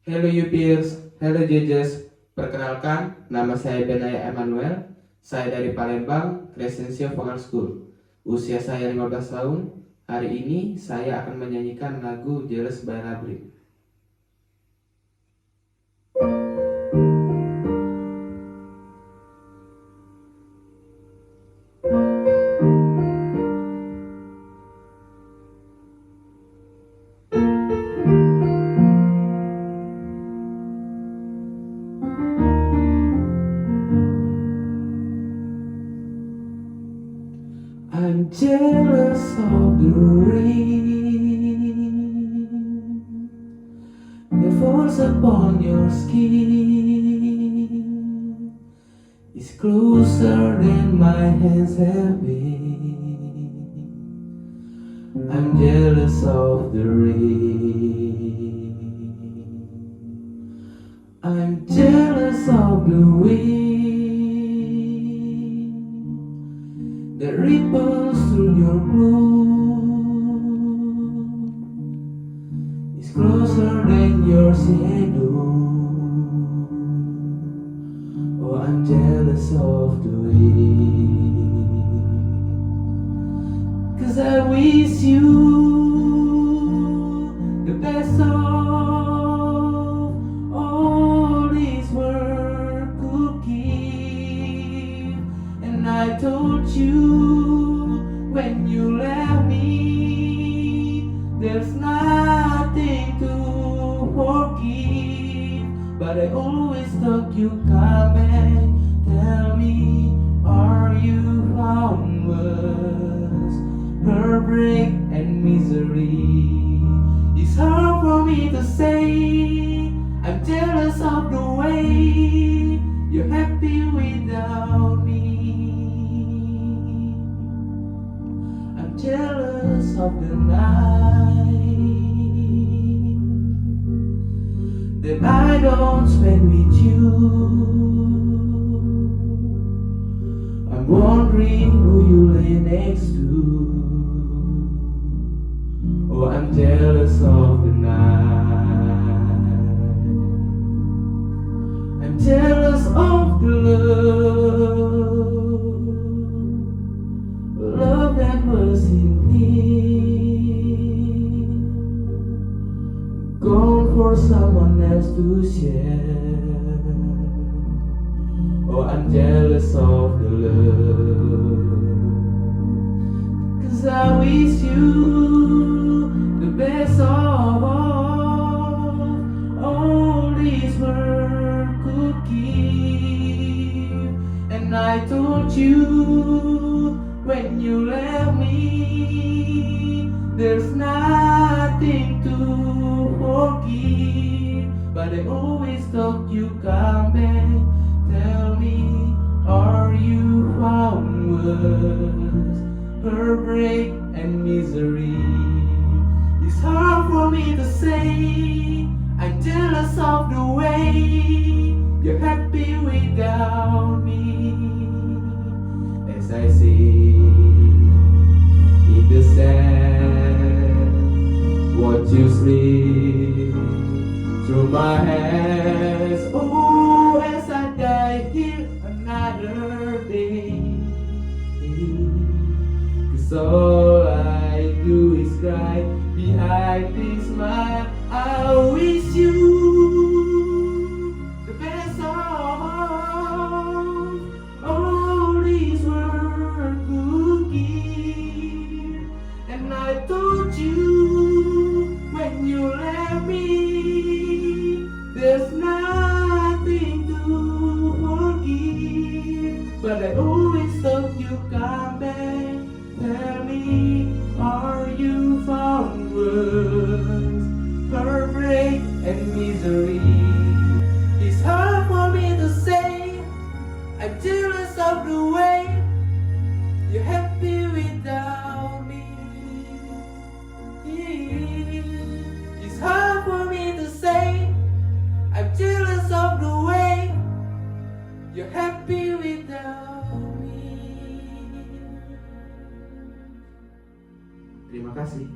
Hello you peers, hello judges. Perkenalkan, nama saya Benaya Emmanuel. Saya dari Palembang, Crescencio Vokal School. Usia saya 15 tahun. Hari ini saya akan menyanyikan lagu Jealous by Labri. I'm jealous of the rain that falls upon your skin. It's closer than my hands have been. I'm jealous of the rain. I'm jealous of the wind that ripples through your clothes. It's closer than your shadow. Oh, I'm jealous of the wind, 'cause I wish you the best of all this world could give. And I told you when you left me, there's nothing to forgive. But I always thought you come back. Tell me, are you found worse? Heartbreak and misery. It's hard for me to say. I'm jealous of the way you're happy without me. I'm jealous of the night that I don't spend with you. I'm wondering who you lay next to. Oh, I'm jealous of the night. I'm jealous of the love that was in him, gone for someone else to share. Oh, I'm jealous of the love, 'cause I wish you the best of all this world could give. And I told you when you left me, there's nothing to forgive. But I always thought you come back. Tell me, are you found worse? Heartbreak and misery. It's hard for me to say. I'm jealous of the way you're happy without me. As I see in the sand, watch you slip through my hands. Oh, as I die here another day, 'cause all I do is cry behind this smile. I wish you the best of all this world could give. And I told you when you left me, there's nothing to forgive. But I always thought you come back. Tell me, are you found worse? Heartbreak and misery. It's hard for me to say. I'm jealous of the way you're happy without me. It's hard for me to say. I'm jealous of the way you're happy without me. Terima kasih.